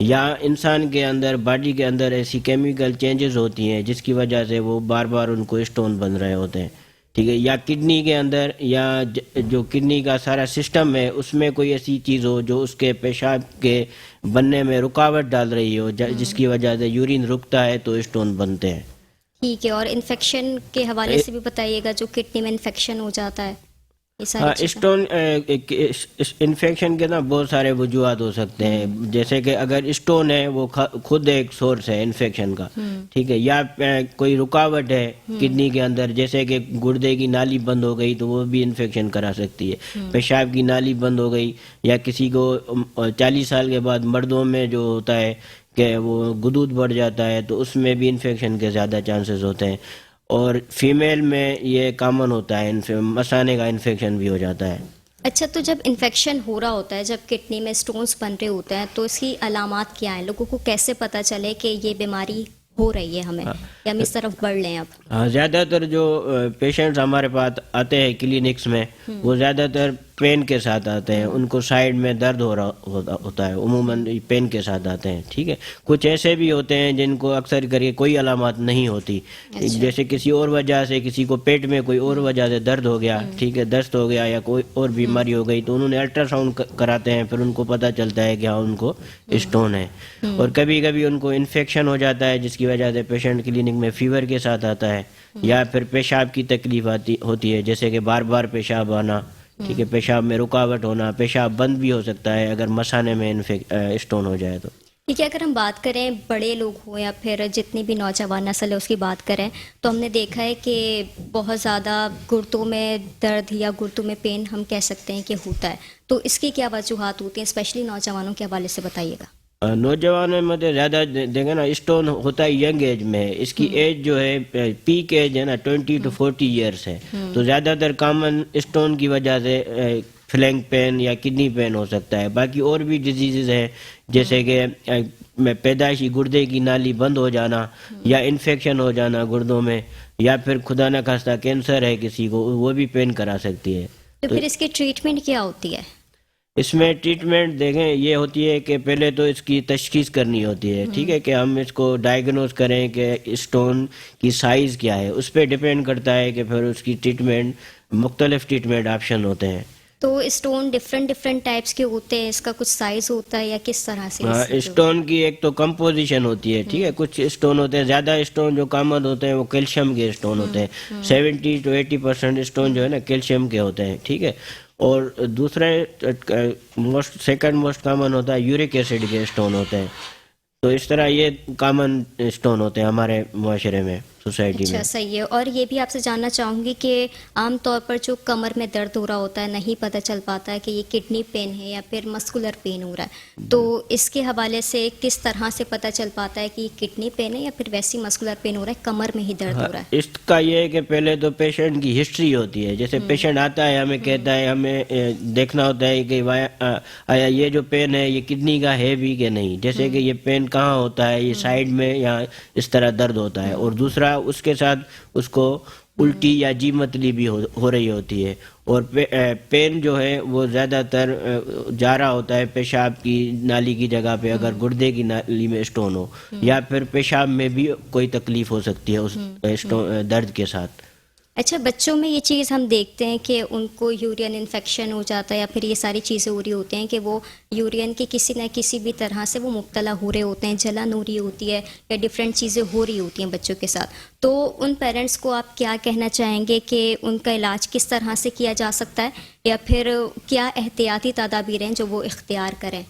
یا انسان کے اندر باڈی کے اندر ایسی کیمیکل چینجز ہوتی ہیں جس کی وجہ سے وہ بار بار ان کو اسٹون بن رہے ہوتے ہیں، ٹھیک ہے، یا کڈنی کے اندر یا جو کڈنی کا سارا سسٹم ہے اس میں کوئی ایسی چیز ہو جو اس کے پیشاب کے بننے میں رکاوٹ ڈال رہی ہو جس کی وجہ سے یورین رکتا ہے تو اسٹون بنتے ہیں۔ ٹھیک ہے، اور انفیکشن کے حوالے سے بھی بتائیے گا، جو کڈنی میں انفیکشن ہو جاتا ہے، یہ ہاں، ساری چیزیں۔ اسٹون انفیکشن کے نا بہت سارے وجوہات ہو سکتے ہیں، جیسے کہ اگر اسٹون ہے وہ خود ایک سورس ہے انفیکشن کا، ٹھیک ہے، یا کوئی رکاوٹ ہے کڈنی کے اندر، جیسے کہ گردے کی نالی بند ہو گئی تو وہ بھی انفیکشن کرا سکتی ہے، پیشاب کی نالی بند ہو گئی، یا کسی کو 40 سال کے بعد مردوں میں جو ہوتا ہے کہ وہ گدود بڑھ جاتا ہے تو اس میں بھی انفیکشن کے زیادہ چانسز ہوتے ہیں، اور فیمیل میں یہ کامن ہوتا ہے، مثانے کا انفیکشن بھی ہو جاتا ہے۔ اچھا، تو جب انفیکشن ہو رہا ہوتا ہے، جب کڈنی میں اسٹونز بن رہے ہوتے ہیں، تو اس کی علامات کیا ہیں؟ لوگوں کو کیسے پتہ چلے کہ یہ بیماری ہو رہی ہے ہمیں، یا ہم اس طرف بڑھ لیں اب؟ ہاں، زیادہ تر جو پیشنٹس ہمارے پاس آتے ہیں کلینکس میں وہ زیادہ تر پین کے ساتھ آتے ہیں، ان کو سائڈ میں درد ہو رہا ہوتا ہے، عموماً پین کے ساتھ آتے ہیں، ٹھیک ہے۔ کچھ ایسے بھی ہوتے ہیں جن کو اکثر کر کے کوئی علامات نہیں ہوتی، جیسے کسی اور وجہ سے، کسی کو پیٹ میں کوئی اور وجہ سے درد ہو گیا، ٹھیک ہے، دست ہو گیا یا کوئی اور بیماری ہو گئی تو انہوں نے الٹرا ساؤنڈ کراتے ہیں، پھر ان کو پتہ چلتا ہے کہ ہاں ان کو اسٹون ہے، اور کبھی کبھی ان کو انفیکشن ہو جاتا ہے جس کی وجہ سے پیشنٹ کلینک میں فیور کے ساتھ آتا ہے، یا پھر پیشاب کی تکلیف ہوتی ہے، جیسے کہ بار بار پیشاب آنا، ٹھیک ہے، پیشاب میں رکاوٹ ہونا، پیشاب بند بھی ہو سکتا ہے اگر مثانے میں اسٹون ہو جائے تو۔ ٹھیک ہے، اگر ہم بات کریں بڑے لوگ ہوں یا پھر جتنی بھی نوجوان نسل ہے اس کی بات کریں، تو ہم نے دیکھا ہے کہ بہت زیادہ گردوں میں درد یا گردوں میں پین ہم کہہ سکتے ہیں کہ ہوتا ہے، تو اس کی کیا وجوہات ہوتی ہیں، اسپیشلی نوجوانوں کے حوالے سے بتائیے گا۔ نوجوانوں میں تو زیادہ دیکھیں نا، اسٹون ہوتا ہے ینگ ایج میں، اس کی ایج جو ہے پیک ایج ہے نا 20 to 40 ایئرس ہے، تو زیادہ تر کامن اسٹون کی وجہ سے فلینک پین یا کڈنی پین ہو سکتا ہے۔ باقی اور بھی ڈیزیزز ہیں جیسے کہ پیدائشی گردے کی نالی بند ہو جانا، یا انفیکشن ہو جانا گردوں میں، یا پھر خدا نہ خواستہ کینسر ہے کسی کو، وہ بھی پین کرا سکتی ہے۔ تو پھر اس کی ٹریٹمنٹ کیا ہوتی ہے؟ اس میں ٹریٹمنٹ دیکھیں یہ ہوتی ہے کہ پہلے تو اس کی تشخیص کرنی ہوتی ہے، ٹھیک ہے، کہ ہم اس کو ڈائگنوز کریں کہ اسٹون کی سائز کیا ہے، اس پہ ڈیپینڈ کرتا ہے کہ پھر اس کی ٹریٹمنٹ، مختلف ٹریٹمنٹ آپشن ہوتے ہیں۔ تو اسٹون ڈفرینٹ ٹائپس کے ہوتے ہیں، اس کا کچھ سائز ہوتا ہے یا کس طرح سے؟ اسٹون کی ایک تو کمپوزیشن ہوتی ہے، ٹھیک ہے، کچھ اسٹون ہوتے ہیں، زیادہ اسٹون جو کامن ہوتے ہیں وہ کیلشیم کے اسٹون ہوتے ہیں، 70 to 80% اسٹون جو ہے نا کیلشیم کے ہوتے ہیں، ٹھیک ہے، اور دوسرے سیکنڈ موسٹ کامن ہوتا ہے یورک ایسڈ کے اسٹون ہوتے ہیں، تو اس طرح یہ کامن اسٹون ہوتے ہیں ہمارے معاشرے میں، سوسائٹی میں۔ اچھا، صحیح ہے۔ اور یہ بھی آپ سے جاننا چاہوں گی کہ عام طور پر جو کمر میں درد ہو رہا ہوتا ہے، نہیں پتہ چل پاتا ہے کہ یہ کڈنی پین ہے یا پھر مسکولر پین ہو رہا ہے، تو اس کے حوالے سے کس طرح سے پتہ چل پاتا ہے کہ یہ کڈنی پین ہے یا پھر ویسی مسکولر پین ہو رہا ہے، کمر میں ہی درد ہو رہا ہے؟ اس کا یہ ہے کہ پہلے تو پیشنٹ کی ہسٹری ہوتی ہے، جیسے پیشنٹ آتا ہے ہمیں کہتا ہے، ہمیں دیکھنا ہوتا ہے کہ آیا یہ جو پین ہے یہ کڈنی کا ہے بھی کہ نہیں، جیسے کہ یہ پین کہاں ہوتا ہے، یہ سائڈ میں یا اس طرح درد ہوتا ہے، اور دوسرا اس کے ساتھ اس کو الٹی یا جی متلی بھی ہو رہی ہوتی ہے، اور پین جو ہے وہ زیادہ تر جا رہا ہوتا ہے پیشاب کی نالی کی جگہ پہ، اگر گردے کی نالی میں اسٹون ہو، یا پھر پیشاب میں بھی کوئی تکلیف ہو سکتی ہے اس درد کے ساتھ۔ اچھا، بچوں میں یہ چیز ہم دیکھتے ہیں کہ ان کو یورین انفیکشن ہو جاتا ہے یا پھر یہ ساری چیزیں ہو رہی ہوتی ہیں کہ وہ یورین کی کسی نہ کسی بھی طرح سے وہ مبتلا ہو رہے ہوتے ہیں، جلن ہو رہی ہوتی ہے یا ڈفرینٹ چیزیں ہو رہی ہوتی ہیں بچوں کے ساتھ، تو ان پیرنٹس کو آپ کیا کہنا چاہیں گے کہ ان کا علاج کس طرح سے کیا جا سکتا ہے، یا پھر کیا احتیاطی تدابیر ہیں جو وہ اختیار کریں؟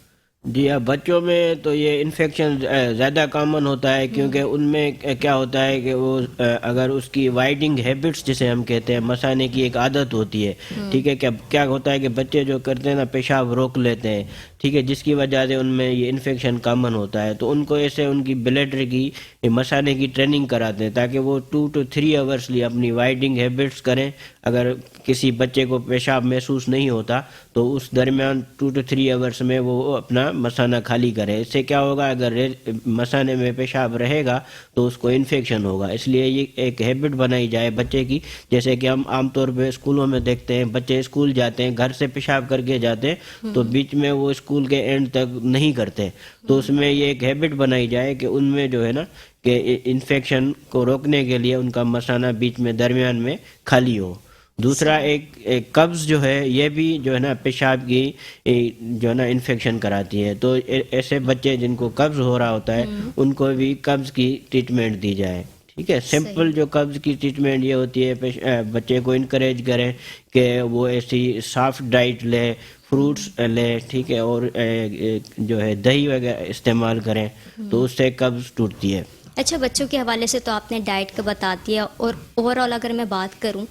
جی ہاں، بچوں میں تو یہ انفیکشن زیادہ کامن ہوتا ہے، کیونکہ ان میں کیا ہوتا ہے کہ وہ اگر اس کی وائڈنگ ہیبٹس جسے ہم کہتے ہیں، مثانے کی ایک عادت ہوتی ہے، ٹھیک ہے، کیا ہوتا ہے کہ بچے جو کرتے ہیں نا پیشاب روک لیتے ہیں، ٹھیک ہے، جس کی وجہ سے ان میں یہ انفیکشن کامن ہوتا ہے، تو ان کو ایسے ان کی بلیڈر کی مثانے کی ٹریننگ کراتے ہیں تاکہ وہ 2 to 3 hours اپنی وائڈنگ ہیبٹس کریں۔ اگر کسی بچے کو پیشاب محسوس نہیں ہوتا تو اس درمیان 2 to 3 hours میں وہ اپنا اپنا مثانہ خالی کریں. اس سے کیا ہوگا, اگر مثانے میں پیشاب رہے گا تو اس کو انفیکشن ہوگا. اس لیے یہ ایک ہیبٹ بنائی جائے بچے کی, جیسے کہ ہم عام طور پہ اسکولوں میں دیکھتے ہیں بچے اسکول جاتے ہیں, گھر سے پیشاب کر کے جاتے ہیں تو بیچ میں وہ اسکول کے اینڈ تک نہیں کرتے. تو اس میں یہ ایک ہیبٹ بنائی جائے کہ ان میں جو ہے نا کہ انفیکشن کو روکنے کے لیے ان کا مثانہ بیچ میں درمیان میں خالی ہو. دوسرا ایک قبض جو ہے یہ بھی جو ہے نا پیشاب کی جو ہے نا انفیکشن کراتی ہے. تو ایسے بچے جن کو قبض ہو رہا ہوتا ہے ان کو بھی قبض کی ٹریٹمنٹ دی جائے. ٹھیک ہے, سمپل جو قبض کی ٹریٹمنٹ یہ ہوتی ہے, بچے کو انکریج کریں کہ وہ ایسی سافٹ ڈائٹ لے, فروٹس لے, ٹھیک ہے, اور جو ہے دہی وغیرہ استعمال کریں تو اس سے قبض ٹوٹتی ہے. اچھا, بچوں کے حوالے سے تو آپ نے ڈائٹ کا بتا دیا, اور اوور آل اگر میں بات کروں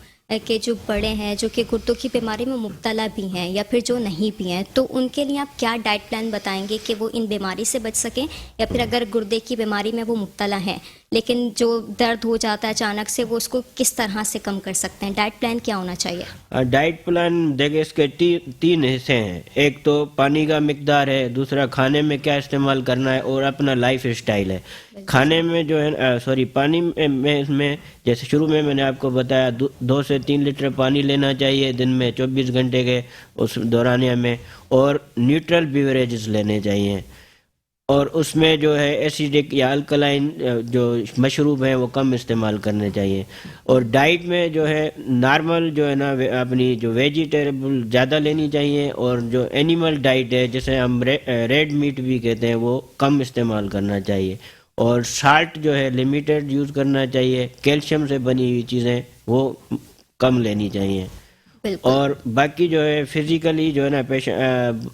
کہ جو بڑے ہیں جو کہ گردوں کی بیماری میں مبتلا بھی ہیں یا پھر جو نہیں بھی ہیں, تو ان کے لیے آپ کیا ڈائٹ پلان بتائیں گے کہ وہ ان بیماری سے بچ سکیں, یا پھر اگر گردے کی بیماری میں وہ مبتلا ہیں لیکن جو درد ہو جاتا ہے اچانک سے, وہ اس کو کس طرح سے کم کر سکتے ہیں؟ ڈائٹ پلان کیا ہونا چاہیے؟ ڈائٹ پلان دیکھیں اس کے 3 حصے ہیں. ایک تو پانی کا مقدار ہے, دوسرا کھانے میں کیا استعمال کرنا ہے, اور اپنا لائف اسٹائل ہے. کھانے میں جو ہے پانی میں جیسے شروع میں نے آپ کو بتایا 2 سے 3 لیٹر پانی لینا چاہیے دن میں 24 گھنٹے کے اس دورانیہ میں, اور نیوٹرل بیوریجز لینے چاہیے, اور اس میں جو ہے ایسیڈک یا الکلائن جو مشروب ہیں وہ کم استعمال کرنے چاہیے. اور ڈائٹ میں جو ہے نارمل جو ہے نا اپنی جو ویجیٹیبل زیادہ لینی چاہیے, اور جو اینیمل ڈائٹ ہے جسے ہم ریڈ میٹ بھی کہتے ہیں وہ کم استعمال کرنا چاہیے. اور سالٹ جو ہے لمیٹڈ یوز کرنا چاہیے. کیلشیم سے بنی ہوئی چیزیں وہ کم لینی چاہیے. اور باقی جو ہے فزیکلی جو ہے نا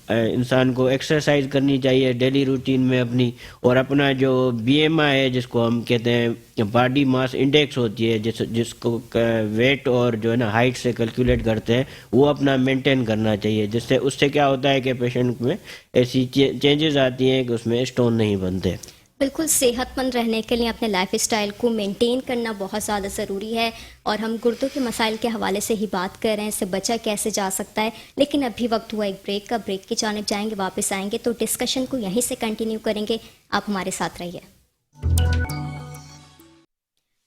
انسان کو ایکسرسائز کرنی چاہیے ڈیلی روٹین میں اپنی, اور اپنا جو بی ایم آئی ہے جس کو ہم کہتے ہیں باڈی ماس انڈیکس ہوتی ہے, جس کو ویٹ اور جو ہے نا ہائٹ سے کیلکولیٹ کرتے ہیں, وہ اپنا مینٹین کرنا چاہیے. اس سے کیا ہوتا ہے کہ پیشنٹ میں ایسی چینجز آتی ہیں کہ اس میں اسٹون نہیں بنتے. بالکل, صحت مند رہنے کے لیے اپنے لائف اسٹائل کو مینٹین کرنا بہت زیادہ ضروری ہے, اور ہم گردوں کے مسائل کے حوالے سے ہی بات کر رہے ہیں, اس سے بچا کیسے جا سکتا ہے. لیکن ابھی وقت ہوا ایک بریک کا, بریک کی جانب جائیں گے, واپس آئیں گے تو ڈسکشن کو یہیں سے کنٹینیو کریں گے. آپ ہمارے ساتھ رہیے.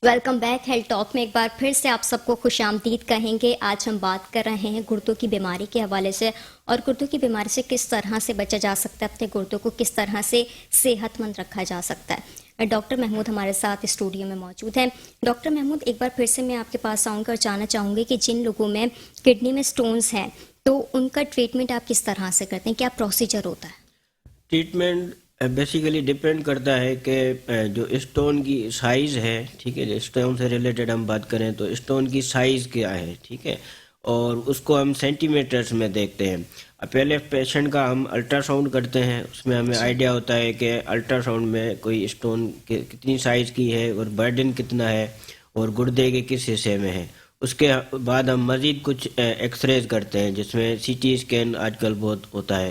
Welcome back. ہیلتھ ٹاک میں ایک بار پھر سے آپ سب کو خوش آمدید کہیں گے. آج ہم بات کر رہے ہیں گردوں کی بیماری کے حوالے سے, اور گردوں کی بیماری سے کس طرح سے بچا جا سکتا ہے, اپنے گردوں کو کس طرح سے صحت مند رکھا جا سکتا ہے. ڈاکٹر محمود ہمارے ساتھ اسٹوڈیو میں موجود ہیں. ڈاکٹر محمود, ایک بار پھر سے میں آپ کے پاس آؤں گا اور جاننا چاہوں گی کہ جن لوگوں میں کڈنی میں سٹونز ہیں تو ان کا ٹریٹمنٹ آپ کس طرح سے کرتے ہیں, کیا پروسیجر ہوتا ہے؟ ٹریٹمنٹ بیسیکلی ڈپینڈ کرتا ہے کہ جو اسٹون کی سائز ہے, ٹھیک ہے, اسٹون سے ریلیٹڈ ہم بات کریں تو اسٹون کی سائز کیا ہے, ٹھیک ہے, اور اس کو ہم سینٹی میٹرز میں دیکھتے ہیں. پہلے پیشنٹ کا ہم الٹرا ساؤنڈ کرتے ہیں, اس میں ہمیں آئیڈیا ہوتا ہے کہ الٹرا ساؤنڈ میں کوئی اسٹون کتنی سائز کی ہے اور برڈن کتنا ہے اور گردے کے کس حصے میں ہے. اس کے بعد ہم مزید کچھ ایکس ریز کرتے ہیں جس میں سی ٹی اسکین آج کل بہت ہوتا ہے,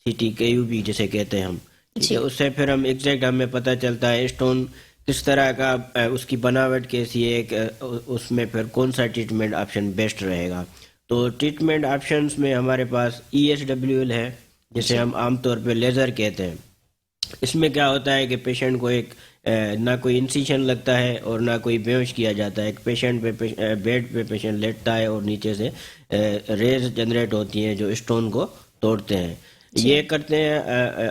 سی ٹی کے یو بی جسے کہتے ہیں ہم. اس سے پھر ہم ایگزیکٹ ہمیں پتہ چلتا ہے اسٹون کس طرح کا, اس کی بناوٹ کیسی ہے, کہ اس میں پھر کون سا ٹریٹمنٹ آپشن بیسٹ رہے گا. تو ٹریٹمنٹ آپشنس میں ہمارے پاس ESWL ہے جسے ہم عام طور پہ لیزر کہتے ہیں. اس میں کیا ہوتا ہے کہ پیشنٹ کو ایک نہ کوئی انسیشن لگتا ہے اور نہ کوئی بیہوش کیا جاتا ہے. ایک پیشنٹ پہ بیڈ پہ پیشنٹ لیٹتا ہے اور نیچے سے ریز جنریٹ ہوتی ہیں جو اسٹون کو توڑتے ہیں. یہ کرتے ہیں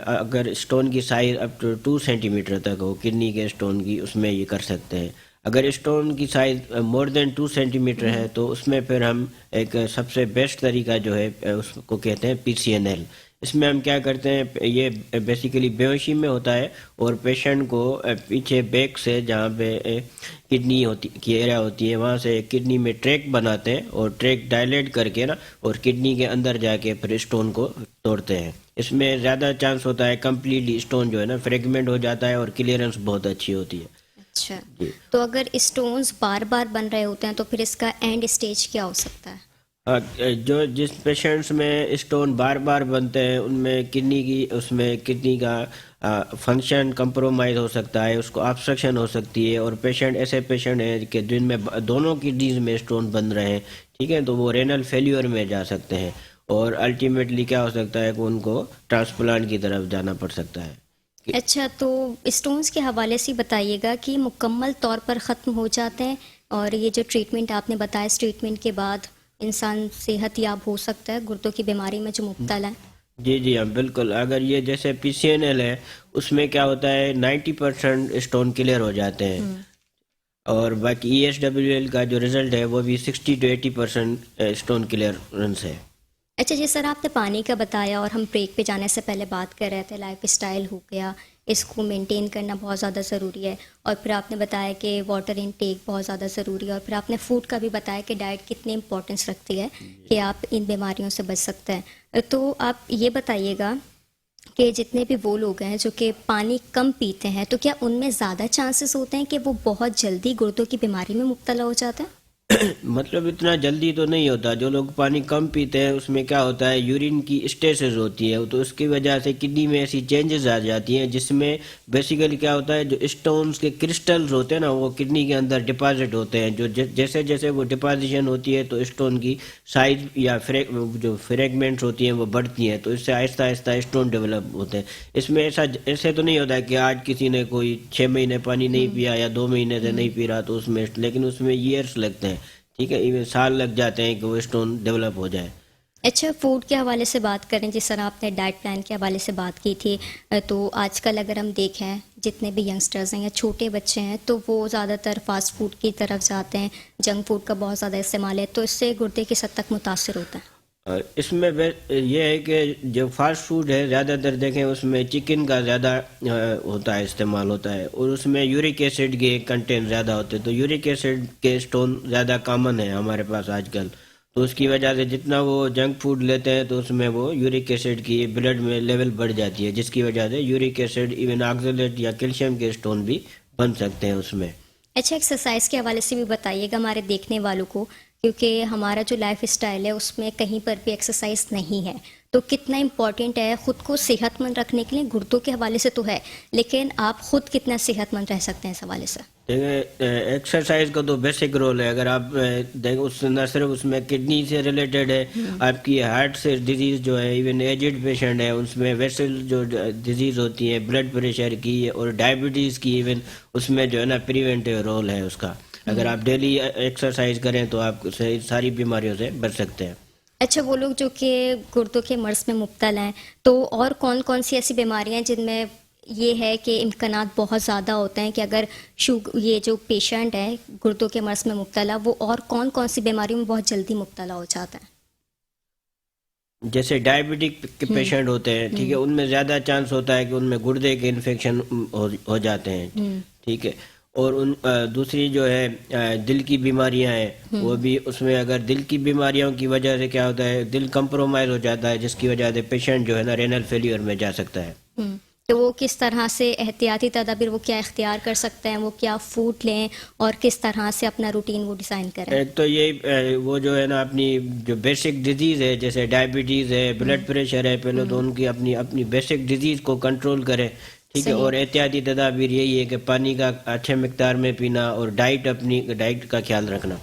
اگر اسٹون کی size up to 2 centimeter تک ہو کڈنی کے اسٹون کی, اس میں یہ کر سکتے ہیں. اگر اسٹون کی سائز مور دین 2 سینٹی میٹر ہے تو اس میں پھر ہم ایک سب سے بیسٹ طریقہ جو ہے اس کو کہتے ہیں PCNL. اس میں ہم کیا کرتے ہیں, یہ بیسیکلی بیہوشی میں ہوتا ہے اور پیشنٹ کو پیچھے بیک سے جہاں پہ کڈنی ہوتی کی ایریا ہوتی ہے وہاں سے کڈنی میں ٹریک بناتے ہیں اور ٹریک ڈائلیٹ کر کے نا اور کڈنی کے اندر جا کے پھر اسٹون کو توڑتے ہیں. اس میں زیادہ چانس ہوتا ہے کمپلیٹلی اسٹون جو ہے نا فریگمنٹ ہو جاتا ہے اور کلیئرنس بہت اچھی ہوتی ہے. اچھا, تو اگر اسٹونز بار بار بن رہے ہوتے ہیں تو پھر اس کا اینڈ اسٹیج کیا ہو سکتا ہے؟ جو جس پیشنٹس میں اسٹون بار بار بنتے ہیں ان میں کڈنی کا فنکشن کمپرومائز ہو سکتا ہے, اس کو آبسٹرکشن ہو سکتی ہے. اور پیشنٹ ایسے پیشنٹ ہیں کہ جن میں دونوں کڈنیز میں اسٹون بن رہے ہیں, ٹھیک ہے, تو وہ رینل فیلیور میں جا سکتے ہیں. اور الٹیمیٹلی کیا ہو سکتا ہے کہ ان کو ٹرانسپلانٹ کی طرف جانا پڑ سکتا ہے. اچھا، تو اسٹونز کے حوالے سے بتائیے گا کہ مکمل طور پر ختم ہو جاتے ہیں، اور یہ جو ٹریٹمنٹ آپ نے بتایا اس ٹریٹمنٹ کے بعد انسان صحت یاب ہو سکتا ہے گردوں کی بیماری میں جو مبتلا ہے؟ جی ہاں بالکل. اگر یہ جیسے PCNL ہے اس میں کیا ہوتا ہے 90% اسٹون کلیئر ہو جاتے ہیں، اور باقی ESWL کا جو رزلٹ ہے وہ بھی 60-80% اسٹون کلیئرنس ہے. اچھا جی سر، آپ نے پانی کا بتایا، اور ہم بریک پہ جانے سے پہلے بات کر رہے تھے لائف اسٹائل ہو گیا، اس کو مینٹین کرنا بہت زیادہ ضروری ہے، اور پھر آپ نے بتایا کہ واٹر انٹیک بہت زیادہ ضروری ہے، اور پھر آپ نے فوڈ کا بھی بتایا کہ ڈائٹ کتنی امپورٹنس رکھتی ہے کہ آپ ان بیماریوں سے بچ سکتے ہیں. تو آپ یہ بتائیے گا کہ جتنے بھی وہ لوگ ہیں جو کہ پانی کم پیتے ہیں، تو کیا ان میں زیادہ چانسز ہوتے ہیں کہ وہ بہت جلدی گردوں کی بیماری میں مبتلا ہو جاتے ہیں؟ مطلب اتنا جلدی تو نہیں ہوتا. جو لوگ پانی کم پیتے ہیں اس میں کیا ہوتا ہے یورین کی اسٹیسز ہوتی ہے، تو اس کی وجہ سے کڈنی میں ایسی چینجز آ جاتی ہیں جس میں بیسیکلی کیا ہوتا ہے جو اسٹونز کے کرسٹلز ہوتے ہیں نا وہ کڈنی کے اندر ڈپازٹ ہوتے ہیں. جو جیسے جیسے وہ ڈپازیشن ہوتی ہے تو اسٹون کی سائز یا جو فریگمنٹس ہوتی ہیں وہ بڑھتی ہیں، تو اس سے آہستہ آہستہ اسٹون ڈیولپ ہوتے ہیں. اس میں ایسے تو نہیں ہوتا ہے کہ آج کسی نے کوئی 6 مہینے پانی نہیں پیا یا 2 مہینے سے نہیں پی رہا تو اس میں، لیکن اس میں ایئرس لگتے ہیں. ٹھیک ہے، ایون سال لگ جاتے ہیں کہ وہ اسٹون ڈیولپ ہو جائے. اچھا، فوڈ کے حوالے سے بات کریں، جس طرح آپ نے ڈائٹ پلان کے حوالے سے بات کی تھی، تو آج کل اگر ہم دیکھیں جتنے بھی ینگسٹرز ہیں یا چھوٹے بچے ہیں تو وہ زیادہ تر فاسٹ فوڈ کی طرف جاتے ہیں، جنک فوڈ کا بہت زیادہ استعمال ہے، تو اس سے گردے کس حد تک متاثر ہوتا ہے؟ اس میں یہ ہے کہ جو فاسٹ فوڈ ہے زیادہ تر دیکھیں اس میں چکن کا زیادہ ہوتا ہے، استعمال ہوتا ہے، اور اس میں یورک ایسڈ کے کنٹینٹ زیادہ ہوتے ہیں. تو یورک ایسڈ کے اسٹون زیادہ کامن ہے ہمارے پاس آج کل، تو اس کی وجہ سے جتنا وہ جنک فوڈ لیتے ہیں تو اس میں وہ یورک ایسڈ کی بلڈ میں لیول بڑھ جاتی ہے، جس کی وجہ سے یورک ایسڈ ایون آکزیلیٹ یا کیلشیم کے اسٹون بھی بن سکتے ہیں اس میں. اچھا، ایکسرسائز کے حوالے سے بھی بتائیے گا ہمارے دیکھنے والوں کو، کیونکہ ہمارا جو لائف اسٹائل ہے اس میں کہیں پر بھی ایکسرسائز نہیں ہے، تو کتنا امپورٹنٹ ہے خود کو صحت مند رکھنے کے لیے؟ گردوں کے حوالے سے تو ہے، لیکن آپ خود کتنا صحت مند رہ سکتے ہیں اس حوالے سے؟ دیکھیں ایکسرسائز کا تو بیسک رول ہے. اگر آپ دیکھیں اس سے نہ صرف اس میں کڈنی سے ریلیٹڈ ہے، آپ کی ہارٹ سے ڈیزیز جو ہے، ایون ایجڈ پیشنٹ ہے اس میں ویسل جو ڈیزیز ہوتی ہے، بلڈ پریشر کی اور ڈائبٹیز کی، ایون اس میں جو ہے نا پریونٹیو رول ہے اس کا. اگر آپ ڈیلی ایکسرسائز کریں تو آپ ساری بیماریوں سے بچ سکتے ہیں. اچھا، وہ لوگ جو کہ گردوں کے مرض میں مبتلا ہیں، تو اور کون کون سی ایسی بیماریاں ہیں جن میں یہ ہے کہ امکانات بہت زیادہ ہوتے ہیں کہ اگر یہ جو پیشنٹ ہے گردوں کے مرض میں مبتلا، وہ اور کون کون سی بیماریوں میں بہت جلدی مبتلا ہو جاتا ہے؟ جیسے ڈائبٹک کے پیشنٹ ہوتے ہیں، ٹھیک ہے، ان میں زیادہ چانس ہوتا ہے کہ ان میں گردے کے انفیکشن ہو جاتے ہیں. ٹھیک ہے، اور دوسری جو ہے دل کی بیماریاں ہیں، وہ بھی اس میں اگر دل کی بیماریوں کی وجہ سے کیا ہوتا ہے دل کمپرومائز ہو جاتا ہے، جس کی وجہ سے پیشنٹ جو ہے نا رینل فیلیور میں جا سکتا ہے. تو وہ کس طرح سے احتیاطی تدابیر وہ کیا اختیار کر سکتے ہیں، وہ کیا فوڈ لیں اور کس طرح سے اپنا روٹین وہ ڈیزائن کریں؟ ایک تو یہ وہ جو ہے نا اپنی جو بیسک ڈیزیز ہے جیسے ڈائبٹیز ہے، بلڈ پریشر ہے، پہلے تو ان کی اپنی بیسک ڈیزیز کو کنٹرول کرے. ٹھیک ہے، اور احتیاطی تدابیر یہی ہے کہ پانی کا اچھے مقدار میں پینا اور اپنی ڈائٹ کا خیال رکھنا.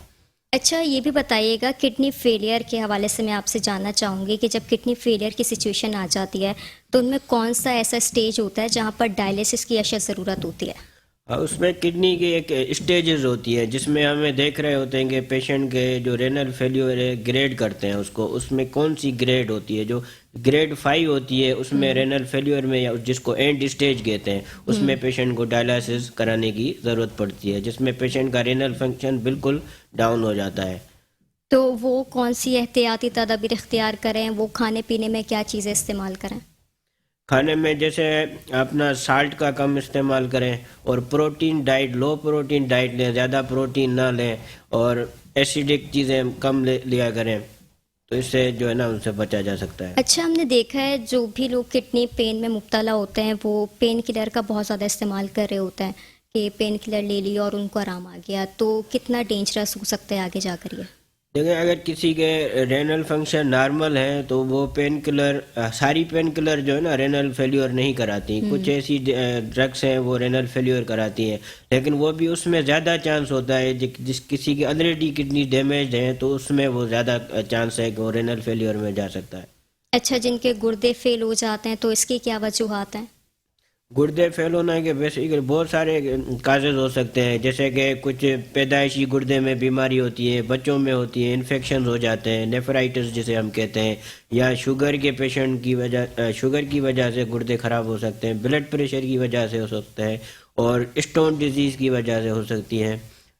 اچھا، یہ بھی بتائیے گا کڈنی فیلئر کے حوالے سے میں آپ سے جاننا چاہوں گی کہ جب کڈنی فیلئر کی سچویشن آ جاتی ہے تو ان میں کون سا ایسا اسٹیج ہوتا ہے جہاں پر ڈائلیسس کی اشد ضرورت ہوتی ہے؟ اس میں کڈنی کی ایک اسٹیجز ہوتی ہے جس میں ہمیں دیکھ رہے ہوتے ہیں کہ پیشنٹ کے جو رینل فیلیور ہے گریڈ کرتے ہیں اس میں کون سی گریڈ ہوتی ہے. جو گریڈ 5 ہوتی ہے اس میں رینل فیلیور میں، یا جس کو اینڈ اسٹیج کہتے ہیں، اس میں پیشنٹ کو ڈائلائسس کرانے کی ضرورت پڑتی ہے، جس میں پیشنٹ کا رینل فنکشن بالکل ڈاؤن ہو جاتا ہے. تو وہ کون سی احتیاطی تدابیر اختیار کریں؟ وہ کھانے پینے میں کیا چیزیں استعمال کریں؟ کھانے میں جیسے اپنا سالٹ کا کم استعمال کریں، اور پروٹین ڈائٹ، لو پروٹین ڈائٹ لیں، زیادہ پروٹین نہ لیں، اور ایسیڈک چیزیں کم لیا کریں، تو اس سے جو ہے نا ان سے بچا جا سکتا ہے. اچھا، ہم نے دیکھا ہے جو بھی لوگ کڈنی پین میں مبتلا ہوتے ہیں وہ پین کلر کا بہت زیادہ استعمال کر رہے ہوتے ہیں کہ پین کلر لے لی اور ان کو آرام آ گیا، تو کتنا ڈینجرس ہو سکتا ہے آگے جا کر یہ؟ دیکھیں اگر کسی کے رینل فنکشن نارمل ہیں تو وہ پین کلر، ساری پین کلر جو ہے نا رینل فیلیور نہیں کراتی. کچھ ایسی ڈرگس ہیں وہ رینل فیلیور کراتی ہیں، لیکن وہ بھی اس میں زیادہ چانس ہوتا ہے جس کسی کی آلریڈی کڈنی ڈیمیج ہے تو اس میں وہ زیادہ چانس ہے کہ وہ رینل فیلیور میں جا سکتا ہے. اچھا، جن کے گردے فیل ہو جاتے ہیں تو اس کی کیا وجوہات ہیں؟ گردے فیل ہونا کے بیسیکلی بہت سارے کازز ہو سکتے ہیں، جیسے کہ کچھ پیدائشی گردے میں بیماری ہوتی ہے، بچوں میں ہوتی ہے، انفیکشنز ہو جاتے ہیں، نیفرائٹس جسے ہم کہتے ہیں، یا شوگر کے پیشنٹ کی وجہ سے گردے خراب ہو سکتے ہیں، بلڈ پریشر کی وجہ سے ہو سکتے ہیں، اور اسٹون ڈیزیز کی وجہ سے ہو سکتی ہیں،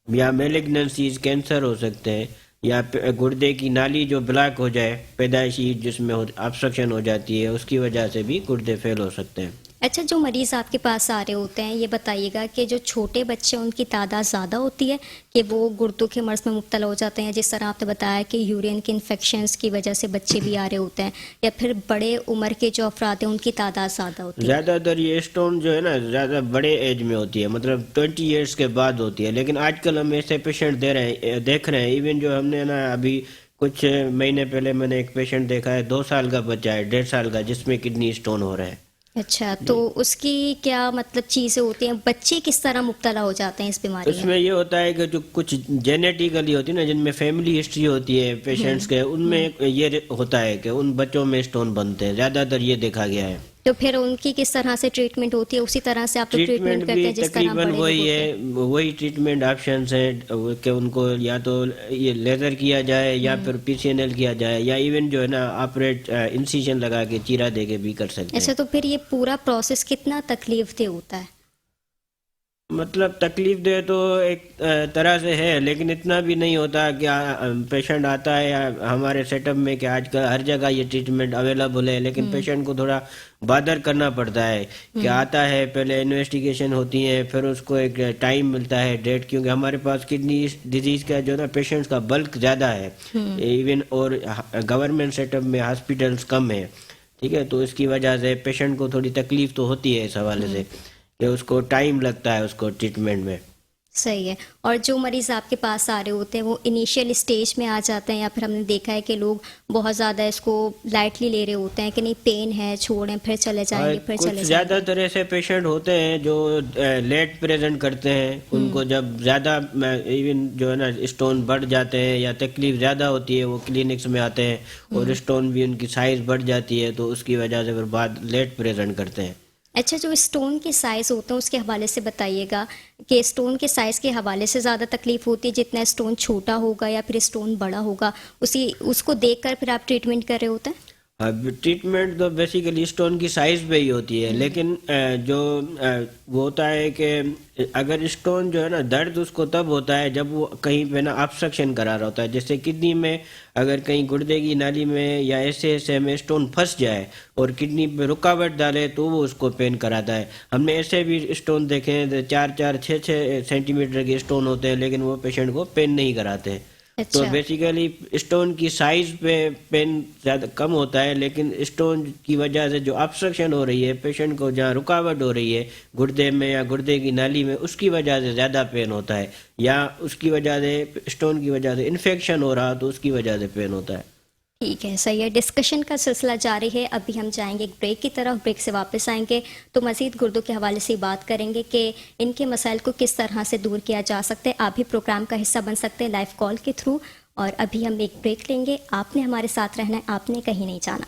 یا میلیگننسیز کینسر ہو سکتے ہیں، یا گردے کی نالی جو بلاک ہو جائے پیدائشی جس میں آبسٹرکشن ہو جاتی ہے اس کی وجہ سے بھی گردے فیل ہو سکتے ہیں. اچھا، جو مریض آپ کے پاس آ رہے ہوتے ہیں یہ بتائیے گا کہ جو چھوٹے بچے ہیں ان کی تعداد زیادہ ہوتی ہے کہ وہ گردوں کے مرض میں مبتلا ہو جاتے ہیں، جس طرح آپ نے بتایا کہ یورین کے انفیکشنز کی وجہ سے بچے بھی آ رہے ہوتے ہیں، یا پھر بڑے عمر کے جو افراد ہیں ان کی تعداد زیادہ ہوتی ہے؟ زیادہ تر یہ اسٹون جو ہے نا زیادہ بڑے ایج میں ہوتی ہے، مطلب 20 ایئرس کے بعد ہوتی ہے، لیکن آج کل ہم ایسے پیشنٹ دیکھ رہے ہیں. ایون جو ہم نے نا ابھی کچھ مہینے پہلے میں نے ایک پیشنٹ دیکھا ہے، 2 سال کا بچہ ہے، 1.5 سال کا، جس میں کڈنی اسٹون ہو رہا ہے. اچھا، تو اس کی کیا مطلب چیزیں ہوتی ہیں؟ بچے کس طرح مبتلا ہو جاتے ہیں اس بیماری اس میں یہ ہوتا ہے کہ جو کچھ جینیٹیکلی ہوتی ہے نا، جن میں فیملی ہسٹری ہوتی ہے پیشنٹس کے، ان میں یہ ہوتا ہے کہ ان بچوں میں اسٹون بنتے ہیں، زیادہ تر یہ دیکھا گیا ہے. تو پھر ان کی کس طرح سے ٹریٹمنٹ ہوتی ہے؟ اسی طرح سے آپ ٹریٹمنٹ کرتے بھی ہیں جس طرح تقریباً بڑے لوگ وہی ہوتے ہیں؟ ہے، وہی ٹریٹمنٹ آپشنس ہیں کہ ان کو یا تو یہ لیزر کیا جائے، یا پھر PCNL کیا جائے، یا ایون جو ہے نا آپریٹ انسیشن لگا کے چیرا دے کے بھی کر سکتے ہیں. اچھا، تو پھر یہ پورا پروسیس کتنا تکلیف دہ ہوتا ہے؟ مطلب تکلیف دہ تو ایک طرح سے ہے، لیکن اتنا بھی نہیں ہوتا کہ پیشنٹ آتا ہے ہمارے سیٹ اپ میں کہ آج کل ہر جگہ یہ ٹریٹمنٹ اویلیبل ہے، لیکن پیشنٹ کو تھوڑا بادر کرنا پڑتا ہے کہ آتا ہے، پہلے انویسٹیگیشن ہوتی ہے، پھر اس کو ایک ٹائم ملتا ہے ڈیٹ، کیونکہ ہمارے پاس کڈنی ڈیزیز کا جو نا پیشنٹس کا بلک زیادہ ہے ایون، اور گورنمنٹ سیٹ اپ میں ہاسپٹلس کم ہیں، ٹھیک ہے، تو اس کی وجہ سے پیشنٹ کو تھوڑی تکلیف تو ہوتی ہے اس حوالے سے کہ اس کو ٹائم لگتا ہے اس کو ٹریٹمنٹ میں. صحیح ہے. اور جو مریض آپ کے پاس آ رہے ہوتے ہیں وہ انیشیل اسٹیج میں آ جاتے ہیں، یا پھر ہم نے دیکھا ہے کہ لوگ بہت زیادہ اس کو لائٹلی لے رہے ہوتے ہیں کہ نہیں پین ہے چھوڑیں پھر چلے جائیں گے پھر چلے کچھ جائیں زیادہ گے؟ تر ایسے پیشنٹ ہوتے ہیں جو لیٹ پریزنٹ کرتے ہیں، ان کو جب زیادہ ایون جو ہے نا اسٹون بڑھ جاتے ہیں یا تکلیف زیادہ ہوتی ہے وہ کلینکس میں آتے ہیں، اور اسٹون بھی ان کی سائز بڑھ جاتی ہے تو اس کی وجہ سے پھر بعد لیٹ پریزنٹ کرتے ہیں. اچھا، جو اسٹون کے سائز ہوتے ہیں اس کے حوالے سے بتائیے گا کہ اسٹون کے سائز کے حوالے سے زیادہ تکلیف ہوتی ہے جتنا اسٹون چھوٹا ہوگا یا پھر اسٹون بڑا ہوگا، اس کو دیکھ کر پھر آپ ٹریٹمنٹ کر رہے ہوتے ہیں؟ ٹریٹمنٹ تو بیسیکلی اسٹون کی سائز پہ ہی ہوتی ہے، لیکن جو وہ ہوتا ہے کہ اگر اسٹون جو ہے نا درد اس کو تب ہوتا ہے جب وہ کہیں پہ نا آبسٹرکشن کرا رہا ہوتا ہے، جیسے کڈنی میں اگر کہیں گردے کی نالی میں یا ایسے ایسے میں اسٹون پھنس جائے اور کڈنی پہ رکاوٹ ڈالے تو وہ اس کو پین کراتا ہے. ہم نے ایسے بھی اسٹون دیکھے ہیں 4-6 سینٹی میٹر کے اسٹون ہوتے ہیں، لیکن وہ پیشنٹ کو پین نہیں کراتے. تو بیسیکلی اسٹون کی سائز پہ پین زیادہ کم ہوتا ہے، لیکن اسٹون کی وجہ سے جو آبسٹرکشن ہو رہی ہے پیشنٹ کو، جہاں رکاوٹ ہو رہی ہے گردے میں یا گردے کی نالی میں، اس کی وجہ سے زیادہ پین ہوتا ہے، یا اس کی وجہ سے اسٹون کی وجہ سے انفیکشن ہو رہا تو اس کی وجہ سے پین ہوتا ہے. ٹھیک ہے، صحیح ہے. ڈسکشن کا سلسلہ جاری ہے. ابھی ہم جائیں گے ایک بریک کی طرف، بریک سے واپس آئیں گے تو مزید گردوں کے حوالے سے بات کریں گے کہ ان کے مسائل کو کس طرح سے دور کیا جا سکتا ہے. آپ بھی پروگرام کا حصہ بن سکتے ہیں لائیو کال کے تھرو. اور ابھی ہم ایک بریک لیں گے. آپ نے ہمارے ساتھ رہنا ہے، آپ نے کہیں نہیں جانا.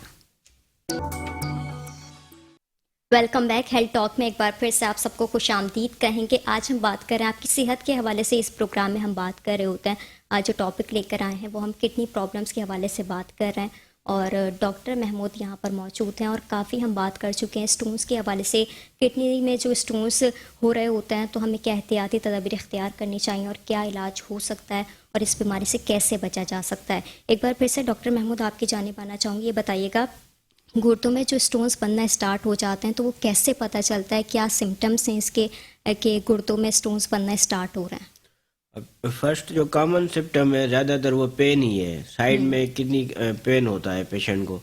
Welcome back. ہیلتھ ٹاک میں ایک بار پھر سے آپ سب کو خوش آمدید کہیں گے. آج ہم بات کر رہے ہیں آپ کی صحت کے حوالے سے. اس پروگرام میں ہم بات کر رہے ہوتے ہیں، آج جو ٹاپک لے کر آئے ہیں وہ ہم کڈنی پرابلمس کے حوالے سے بات کر رہے ہیں، اور ڈاکٹر محمود یہاں پر موجود ہیں، اور کافی ہم بات کر چکے ہیں اسٹونس کے حوالے سے. کڈنی میں جو اسٹونس ہو رہے ہوتے ہیں تو ہمیں کیا احتیاطی تدابیر اختیار کرنی چاہیے، اور کیا علاج ہو سکتا ہے، اور اس بیماری سے کیسے بچا جا سکتا ہے. ایک بار پھر سے ڈاکٹر محمود آپ کی جانب آنا چاہوں گی. یہ بتائیے گا گردوں میں جو اسٹونس بننا اسٹارٹ ہو جاتے ہیں تو وہ کیسے پتہ چلتا ہے، کیا سمٹمس ہیں اس کے کہ گردوں میں اسٹونس بننا اسٹارٹ ہو رہے ہیں؟ فرسٹ جو کامن سمٹم ہے زیادہ تر وہ پین ہی ہے، سائڈ میں کڈنی پین ہوتا ہے پیشنٹ کو،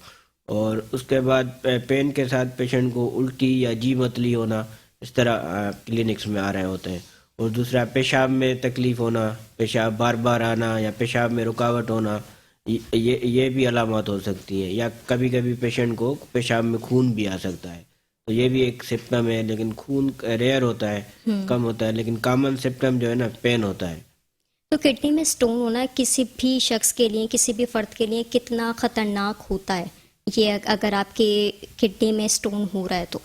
اور اس کے بعد پین کے ساتھ پیشنٹ کو الٹی یا جی متلی ہونا، اس طرح کلینکس میں آ رہے ہوتے ہیں. اور دوسرا پیشاب میں تکلیف ہونا، پیشاب بار بار آنا یا پیشاب میں رکاوٹ ہونا، یہ بھی علامات ہو سکتی ہیں. یا کبھی کبھی پیشنٹ کو پیشاب میں خون بھی آ سکتا ہے، تو یہ بھی ایک سمپٹم ہے. لیکن خون ریئر ہوتا ہے، کم ہوتا ہے. لیکن کامن سمپٹم جو ہے نا پین ہوتا ہے. تو کڈنی میں سٹون ہونا کسی بھی شخص کے لیے، کسی بھی فرد کے لیے کتنا خطرناک ہوتا ہے یہ اگر آپ کے کڈنی میں سٹون ہو رہا ہے تو؟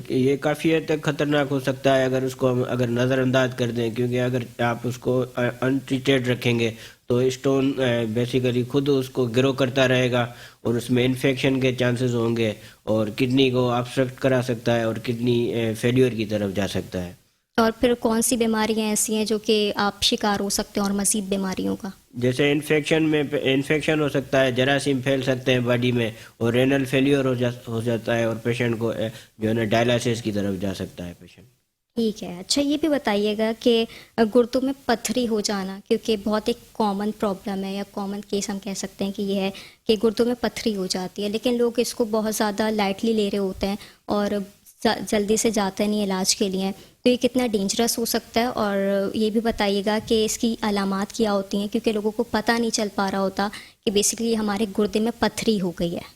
یہ کافی حد تک خطرناک ہو سکتا ہے اگر اس کو ہم اگر نظر انداز کر دیں، کیونکہ اگر آپ اس کو ان ٹریٹڈ رکھیں گے تو اسٹون بیسیکلی خود اس کو گرو کرتا رہے گا اور اس میں انفیکشن کے چانسز ہوں گے اور کڈنی کو آبسٹرکٹ کرا سکتا ہے اور کڈنی فیلیور کی طرف جا سکتا ہے. اور پھر کون سی بیماریاں ایسی ہیں جو کہ آپ شکار ہو سکتے ہیں اور مزید بیماریوں کا؟ جیسے انفیکشن ہو سکتا ہے، جراثیم پھیل سکتے ہیں باڈی میں اور رینل فیلیور ہو جاتا ہے اور پیشنٹ کو جو ہے نا ڈائلائسس کی طرف جا سکتا ہے پیشنٹ. ٹھیک ہے. اچھا یہ بھی بتائیے گا کہ گردوں میں پتھری ہو جانا، کیونکہ بہت ایک کامن پرابلم ہے یا کامن کیس ہم کہہ سکتے ہیں کہ یہ ہے کہ گردوں میں پتھری ہو جاتی ہے، لیکن لوگ اس کو بہت زیادہ لائٹلی لے رہے ہوتے ہیں اور جلدی سے جاتے نہیں علاج کے لیے. تو یہ کتنا ڈینجرس ہو سکتا ہے؟ اور یہ بھی بتائیے گا کہ اس کی علامات کیا ہوتی ہیں، کیونکہ لوگوں کو پتہ نہیں چل پا رہا ہوتا کہ بیسیکلی ہمارے گردے میں پتھری ہو گئی ہے.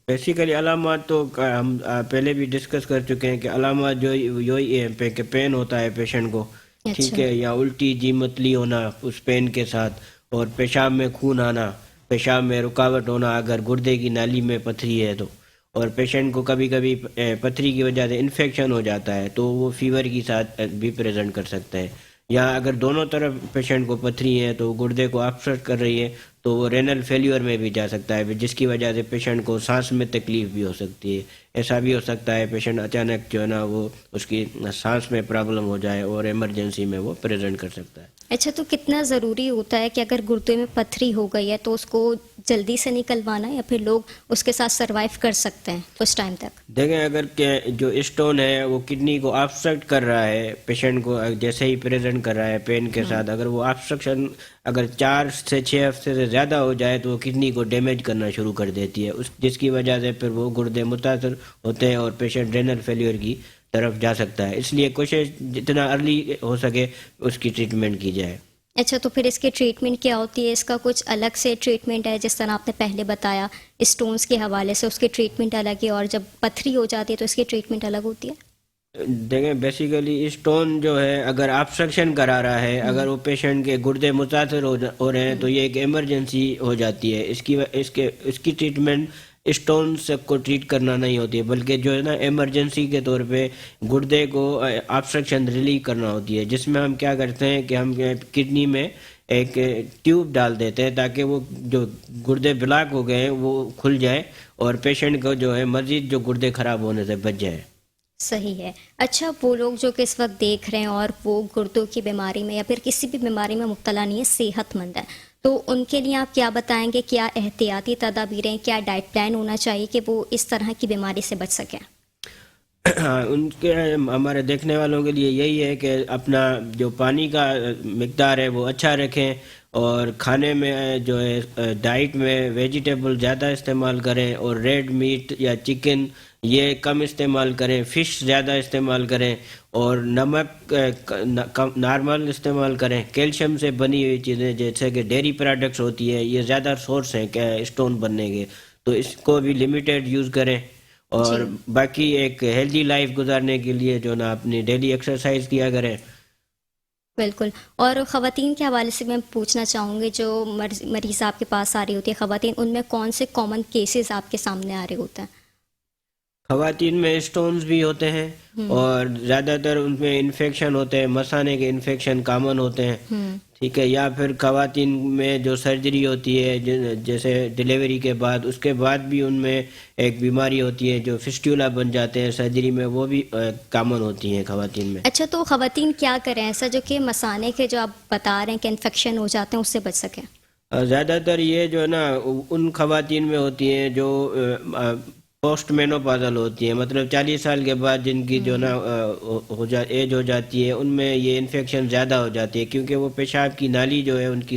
بیسیکلی علامات تو ہم پہلے بھی ڈسکس کر چکے ہیں کہ علامات جو یہی ہے کہ پین ہوتا ہے پیشنٹ کو، ٹھیک ہے، یا الٹی جی متلی ہونا اس پین کے ساتھ، اور پیشاب میں خون آنا، پیشاب میں رکاوٹ ہونا اگر گردے کی نالی میں پتھری ہے تو، اور پیشنٹ کو کبھی کبھی پتھری کی وجہ سے انفیکشن ہو جاتا ہے تو وہ فیور کی ساتھ بھی پریزنٹ کر سکتا ہے. یا اگر دونوں طرف پیشنٹ کو پتھری ہے تو گردے کو آبسٹرکٹ کر رہی ہے تو وہ رینل فیلیور میں بھی جا سکتا ہے، جس کی وجہ سے پیشنٹ کو سانس میں تکلیف بھی ہو سکتی ہے. ایسا بھی ہو سکتا ہے پیشنٹ اچانک جو ہے نا وہ اس کی سانس میں پرابلم ہو جائے اور ایمرجنسی میں وہ پریزنٹ کر سکتا ہے. اچھا تو کتنا ضروری ہوتا ہے کہ اگر گردے میں پتھری ہو گئی ہے تو اس کو جلدی سے نکلوانا یا پھر لوگ اس کے ساتھ سروائیو کر سکتے ہیں اس ٹائم تک؟ دیکھیں اگر جو اسٹون ہے وہ کڈنی کو آبسٹرکٹ کر رہا ہے، پیشنٹ کو جیسے ہی پریزنٹ کر رہا ہے پین کے ساتھ، اگر وہ آبسٹرکشن اگر 4 سے 6 ہفتے سے زیادہ ہو جائے تو وہ کڈنی کو ڈیمیج کرنا شروع کر دیتی ہے، جس کی وجہ سے پھر وہ گردے متاثر ہوتے ہیں اور پیشنٹ رینل فیلیور کی طرف جا سکتا ہے. اس لیے کوشش جتنا ارلی ہو سکے اس کی ٹریٹمنٹ کی جائے. اچھا تو پھر اس کی ٹریٹمنٹ کیا ہوتی ہے؟ اس کا کچھ الگ سے ٹریٹمنٹ ہے؟ جس طرح آپ نے پہلے بتایا اسٹونز کے حوالے سے اس کی ٹریٹمنٹ الگ ہے، اور جب پتھری ہو جاتی ہے تو اس کی ٹریٹمنٹ الگ ہوتی ہے؟ دیکھیں بیسیکلی اسٹون جو ہے اگر آبسٹرکشن کرا رہا ہے، اگر وہ پیشنٹ کے گردے متاثر ہو رہے ہیں تو یہ ایک ایمرجنسی ہو جاتی ہے. اس کی ٹریٹمنٹ اسٹون سے کو ٹریٹ کرنا نہیں ہوتی ہے، بلکہ جو ہے نا ایمرجنسی کے طور پہ گردے کو آبسٹرکشن ریلیو کرنا ہوتی ہے، جس میں ہم کیا کرتے ہیں کہ ہم کڈنی میں ایک ٹیوب ڈال دیتے ہیں تاکہ وہ جو گردے بلاک ہو گئے ہیں وہ کھل جائے اور پیشنٹ کو جو ہے مزید جو گردے خراب ہونے سے بچ جائے. صحیح ہے. اچھا وہ لوگ جو کہ اس وقت دیکھ رہے ہیں اور وہ گردوں کی بیماری میں یا پھر کسی بھی بیماری میں مبتلا نہیں ہے، صحت مند ہے، تو ان کے لیے آپ کیا بتائیں گے؟ کیا احتیاطی تدابیریں، کیا ڈائٹ پلان ہونا چاہیے کہ وہ اس طرح کی بیماری سے بچ سکیں؟ ان کے ہمارے دیکھنے والوں کے لیے یہی ہے کہ اپنا جو پانی کا مقدار ہے وہ اچھا رکھیں اور کھانے میں جو ہے ڈائٹ میں ویجیٹیبل زیادہ استعمال کریں اور ریڈ میٹ یا چکن یہ کم استعمال کریں، فش زیادہ استعمال کریں اور نمک نارمل استعمال کریں. کیلشیم سے بنی ہوئی چیزیں جیسے کہ ڈیری پروڈکٹس ہوتی ہے یہ زیادہ سورس ہیں کہ اسٹون بننے کے، تو اس کو بھی لمیٹڈ یوز کریں. اور باقی ایک ہیلدی لائف گزارنے کے لیے جو نا اپنی ڈیلی ایکسرسائز کیا کریں. بالکل. اور خواتین کے حوالے سے میں پوچھنا چاہوں گی، جو مریض آپ کے پاس آ رہی ہوتی ہے خواتین، ان میں کون سے کامن کیسز آپ کے سامنے آ رہے ہوتے ہیں؟ خواتین میں اسٹونز بھی ہوتے ہیں اور زیادہ تر ان میں انفیکشن ہوتے ہیں، مثانے کے انفیکشن کامن ہوتے ہیں، ٹھیک ہے. یا پھر خواتین میں جو سرجری ہوتی ہے جیسے ڈیلیوری کے بعد، اس کے بعد بھی ان میں ایک بیماری ہوتی ہے جو فسٹولا بن جاتے ہیں سرجری میں، وہ بھی کامن ہوتی ہیں خواتین میں. اچھا تو خواتین کیا کریں ایسا جو کہ مثانے کے جو آپ بتا رہے ہیں کہ انفیکشن ہو جاتے ہیں اس سے بچ سکیں؟ زیادہ تر یہ جو ہے نا ان خواتین میں ہوتی ہیں جو پوسٹ مینوپازل ہوتی ہیں، مطلب 40 سال کے بعد جن کی جو نا ایج ہو جاتی ہے، ان میں یہ انفیکشن زیادہ ہو جاتی ہے کیونکہ وہ پیشاب کی نالی جو ہے ان کی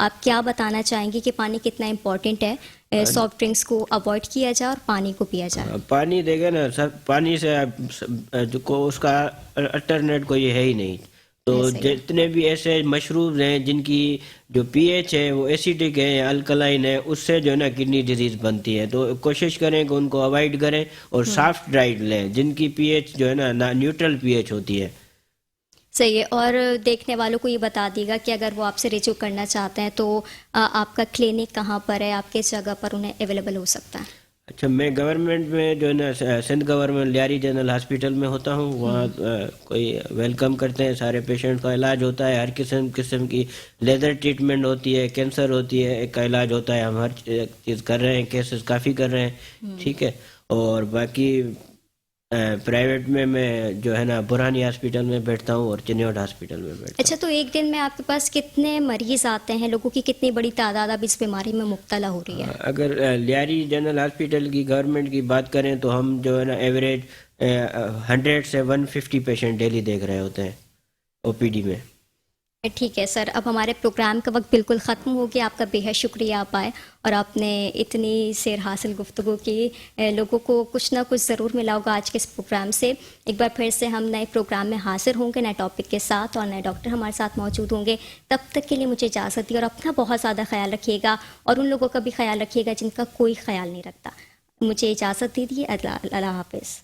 آپ کیا بتانا چاہیں گے کہ پانی کتنا امپورٹنٹ ہے، سافٹ ڈرنکس کو اوائڈ کیا جائے اور پانی کو پیا جائے؟ پانی دیکھیں نا سر، پانی سے اس کا الٹرنیٹ کوئی ہے ہی نہیں. تو ایسے ہی. جتنے بھی ایسے مشروب ہیں جن کی جو پی ایچ ہے وہ ایسیڈک ہے یا الکلائن ہے، اس سے جو ہے نا کڈنی ڈیزیز بنتی ہے. تو کوشش کریں کہ ان کو اوائڈ کریں اور سافٹ ڈرائٹ لیں جن کی پی ایچ جو ہے نا نیوٹرل پی ایچ ہوتی ہے. صحیح ہے. اور دیکھنے والوں کو یہ بتا دیے گا کہ اگر وہ آپ سے رجوع کرنا چاہتے ہیں تو آپ کا کلینک کہاں پر ہے، آپ کس جگہ پر انہیں اویلیبل ہو سکتا ہے؟ اچھا، میں گورنمنٹ میں جو ہے نا Sindh government Lyari general hospital میں ہوتا ہوں. وہاں کوئی ویلکم کرتے ہیں، سارے پیشنٹ کا علاج ہوتا ہے. ہر قسم کی لیزر ٹریٹمنٹ ہوتی ہے، کینسر ہوتی ہے، ایک کا علاج ہوتا ہے. ہم ہر چیز کر رہے ہیں، کیسز کافی کر رہے ہیں. ٹھیک ہے. اور باقی پرائیویٹ میں جو ہے نا برہانی ہاسپٹل میں بیٹھتا ہوں اور چنیوٹ ہاسپٹل میں بیٹھتا اچھا، تو ایک دن میں آپ کے پاس کتنے مریض آتے ہیں؟ لوگوں کی کتنی بڑی تعداد اب اس بیماری میں مبتلا ہو رہی ہے؟ ہوں. اگر لیاری جنرل ہاسپٹل کی گورنمنٹ کی بات کریں تو ہم جو ہے نا ایوریج 100 سے 150 پیشنٹ ڈیلی دیکھ رہے ہوتے ہیں او پی ڈی میں. ٹھیک ہے سر، اب ہمارے پروگرام کا وقت بالکل ختم ہو گیا. آپ کا بے حد شکریہ آپ آئے اور آپ نے اتنی سیر حاصل گفتگو کی. لوگوں کو کچھ نہ کچھ ضرور ملا ہوگا آج کے اس پروگرام سے. ایک بار پھر سے ہم نئے پروگرام میں حاضر ہوں گے، نئے ٹاپک کے ساتھ، اور نئے ڈاکٹر ہمارے ساتھ موجود ہوں گے. تب تک کے لیے مجھے اجازت دی اور اپنا بہت زیادہ خیال رکھیے گا اور ان لوگوں کا بھی خیال رکھیے گا جن کا کوئی خیال نہیں رکھتا. مجھے اجازت دیجیے. اللہ حافظ.